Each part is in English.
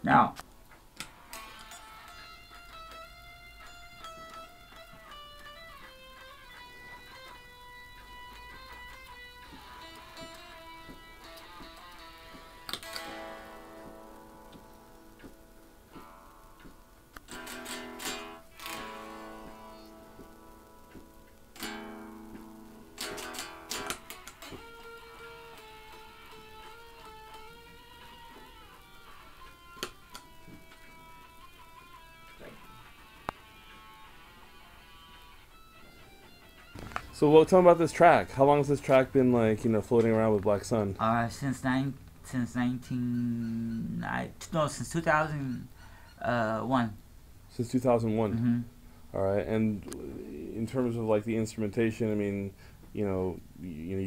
Now, So, well, tell me about this track. How long has this track been like, floating around with Black Sun? since 19, no, since 2001. Since 2001. Mm-hmm. All right. And in terms of like the instrumentation, I mean, you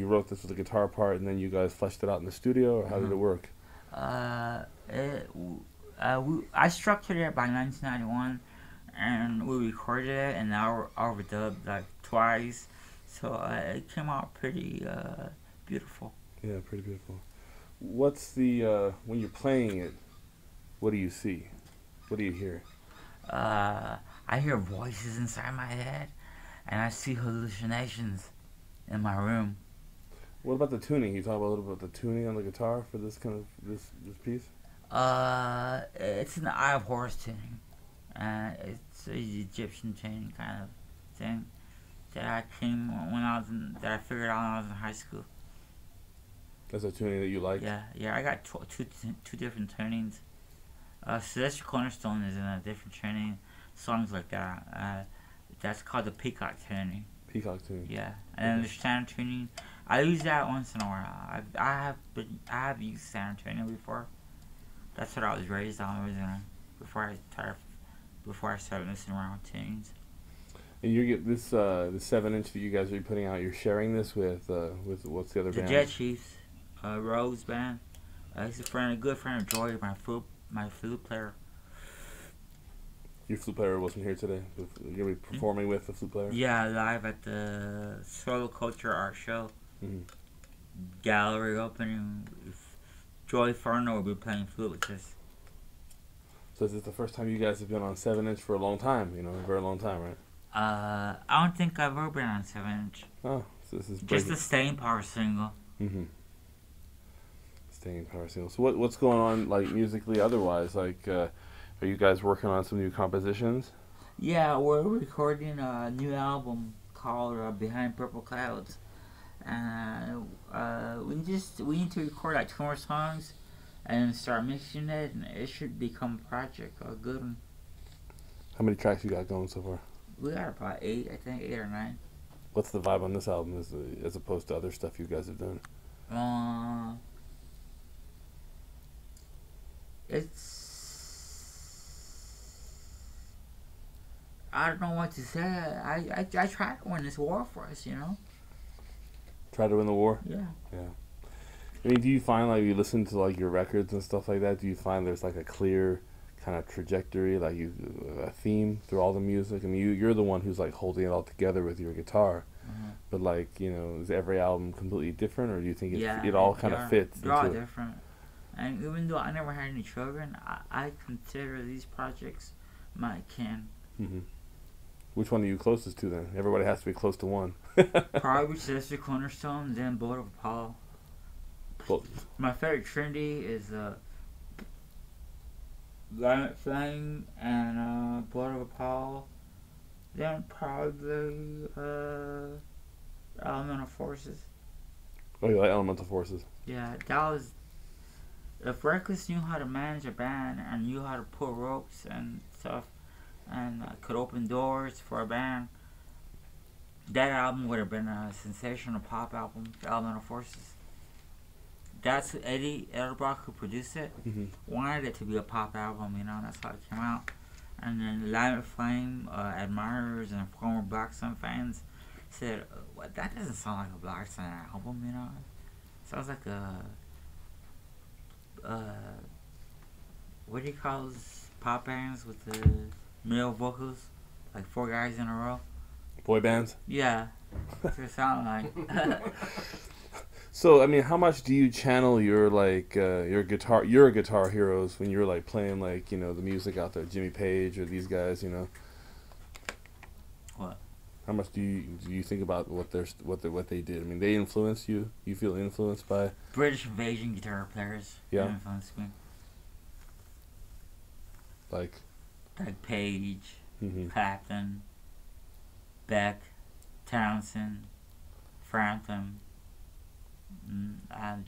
wrote this with a guitar part, and then you guys fleshed it out in the studio, or how did it work? I structured it by 1991, and we recorded it and overdubbed like twice, so it came out pretty beautiful. Yeah, pretty beautiful. What's the when you're playing it? What do you see? What do you hear? I hear voices inside my head, and I see hallucinations in my room. What about the tuning? Can you talk a little bit about the tuning on the guitar for this kind of this piece? It's an Eye of Horus tuning. It's an Egyptian tuning kind of thing that that I figured out when I was in high school. That's a tuning that you like? Yeah, I got two different tunings. Celestial Cornerstone is in a different tuning. Songs like that. That's called the Peacock tuning. Peacock tuning. Yeah, and the standard tuning. I use that once in a while. I have used standard tuning before. That's what I was raised on originally. Before I started listening around with tunes. And you get this the 7-inch that you guys are putting out. You're sharing this with what's the other band? The Jet Chiefs, Rose band. He's a good friend of Joy, my flute player. Your flute player wasn't here today. You're gonna be performing with the flute player. Yeah, live at the Solo Culture Art Show. Mm-hmm. Gallery opening. Joy Farno will be playing flute with us. So is this the first time you guys have been on 7-inch for a long time? A very long time, right? I don't think I've ever been on 7-inch. Oh, so this is just the Staying Power single. Mm-hmm. Staying Power single. So what's going on like musically otherwise? Like, are you guys working on some new compositions? Yeah, we're recording a new album called Behind Purple Clouds. We need to record like 2 more songs and start mixing it, and it should become a project, a good one. How many tracks you got going so far? We got about 8, I think, 8 or 9. What's the vibe on this album as opposed to other stuff you guys have done? I don't know what to say. I tried to win this war for us, Try to win the war? Yeah. Yeah. I mean, do you find, like, you listen to, like, your records and stuff like that, do you find there's, like, a clear kind of trajectory, like, a theme through all the music? I mean, you're the one who's, like, holding it all together with your guitar. Mm-hmm. But, like, is every album completely different, or do you think it all kind of fits? They're all different. And even though I never had any children, I consider these projects my kin. Mm-hmm. Which one are you closest to, then? Everybody has to be close to one. Probably Celestial Cornerstone, then Bolt of Apollo. My favorite Trinity is Violet Flame and Bolt of Apollo. Then probably Elemental Forces. Oh, you like Elemental Forces? Yeah, that was... If Reckless knew how to manage a band and knew how to pull ropes and stuff, and could open doors for a band, that album would have been a sensational pop album, Elemental Forces. That's Eddie Edelbrock, who produced it, wanted it to be a pop album, that's how it came out. And then Violet Flame admirers and former Black Sun fans said, "What? That doesn't sound like a Black Sun album, Sounds like a what do you call those pop bands with the male vocals, like 4 guys in a row? Boy bands? Yeah, that's what it sounded like." So I mean, how much do you channel your like your guitar heroes when you're like playing like the music out there, Jimmy Page or these guys, What? How much do you think about what they did? I mean, they influenced you. You feel influenced by British invasion guitar players. Yeah. Influenced me. like Page, hmm Clapton, Beck, Townsend, Frampton,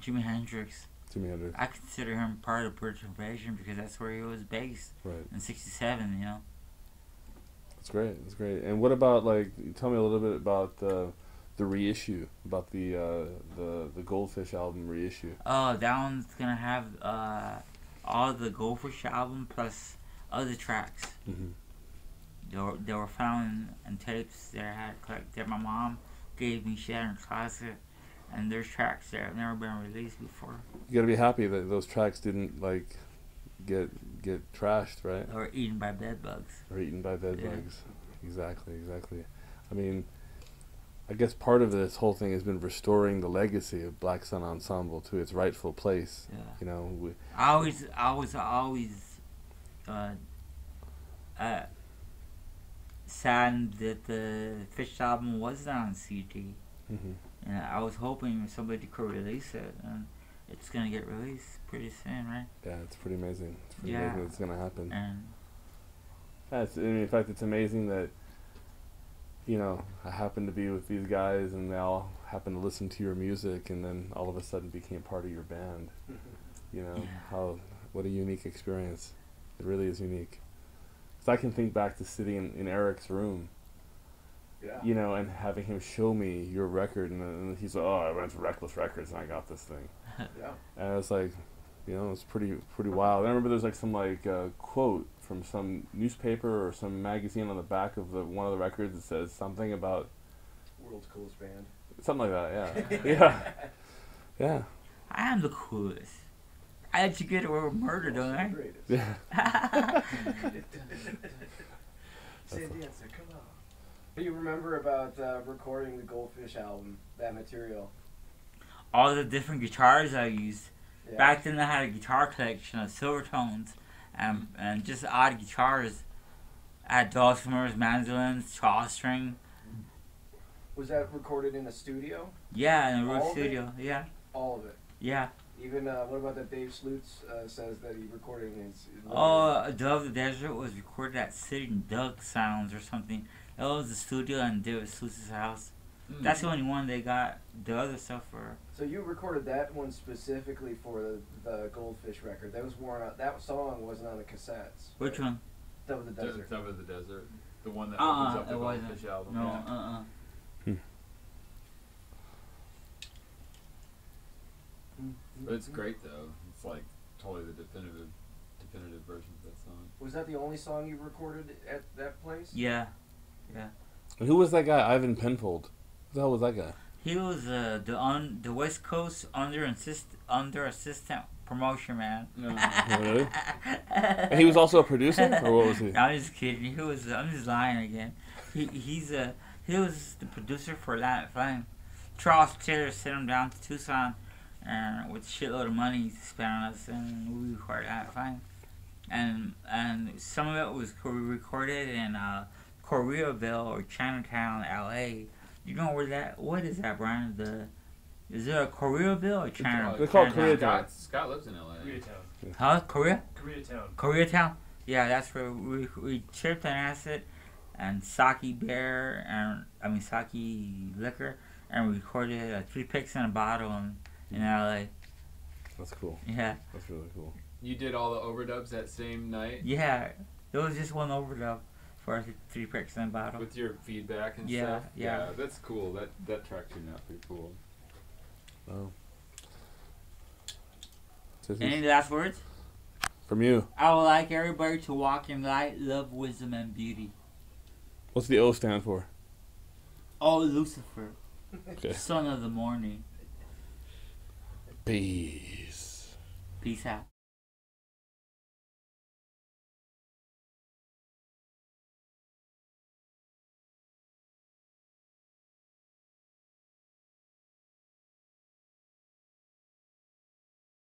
Jimi Hendrix. Jimi Hendrix, I consider him part of the British invasion because that's where he was based right? in '67. That's great. That's great. And what about like? Tell me a little bit about the reissue, about the Goldfish album reissue. Oh, that one's gonna have all the Goldfish album plus other tracks. Mm-hmm. They were found in tapes that I had collected that my mom gave me. She had in her closet, and there's tracks that have never been released before. You got to be happy that those tracks didn't like get trashed, right? Or eaten by bed bugs. Or eaten by bed Yeah. bugs. Exactly. I mean, I guess part of this whole thing has been restoring the legacy of Black Sun Ensemble to its rightful place. Yeah. I was always saddened that the Fish album wasn't on CD. Mm-hmm. And I was hoping somebody could release it, and it's gonna get released pretty soon, right? Yeah, it's pretty amazing. It's pretty Yeah. amazing that it's gonna happen. And In fact, it's amazing that I happened to be with these guys, and they all happened to listen to your music, and then all of a sudden became part of your band. What a unique experience. It really is unique. So I can think back to sitting in Eric's room, and having him show me your record, and he's like, "Oh, I went to Reckless Records and I got this thing." Yeah. And I was like, it's pretty wild. I remember there's like some quote from some newspaper or some magazine on the back of one of the records that says something about World's coolest band. something like that. Yeah, yeah. I am the coolest. I had you get over murder, don't I? Yeah. Say the answer, come on. Do you remember about recording the Goldfish album, that material? All the different guitars I used. Yeah. Back then I had a guitar collection of silver tones and just odd guitars. I had dulcimers, mandolins, string. Was that recorded in a studio? Yeah, in a All root of studio. Yeah, All of it. yeah. Even, what about that Dave Slutz says that he recorded in his Dove the Desert was recorded at Sitting Duck Sounds or something. That was the studio in David Slutz's house. That's the only one they got the other stuff for. So you recorded that one specifically for the Goldfish record. That was worn out. That song wasn't on the cassettes. Which one? Dove of the Desert. Dove of the Desert. The one that opens up the it wasn't. Goldfish album. No, Yeah. But it's great though. It's like totally the definitive version of that song. Was that the only song you recorded at that place? Yeah, yeah. And who was that guy? Ivan Penfold. Who the hell was that guy? He was the West Coast under assistant promotion man. Really? And he was also a producer, or what was he? I'm just kidding. I'm just lying again. He was the producer for Latin Flame. Charles Taylor sent him down to Tucson, and with a shitload of money to spend on us, and we recorded Latin Flame. And some of it was recorded in Koreaville or Chinatown, L.A. You know what is that, Brian? Is it a Koreaville or Chinatown? They call it Koreatown. Scott lives in LA. Koreatown. Huh? Korea? Koreatown. Koreatown? Yeah, that's where we chipped an acid and sake liquor, and we recorded 3 picks in a bottle in LA. That's cool. Yeah. That's really cool. You did all the overdubs that same night Yeah. There was just one overdub for 3 picks in a bottle. with your feedback and Yeah, stuff. yeah. That's cool. That track turned out pretty cool. Oh. Any last words? From you. I would like everybody to walk in light, love, wisdom, and beauty. What's the O stand for? Oh, Lucifer, Okay. son of the morning. Peace. Peace out.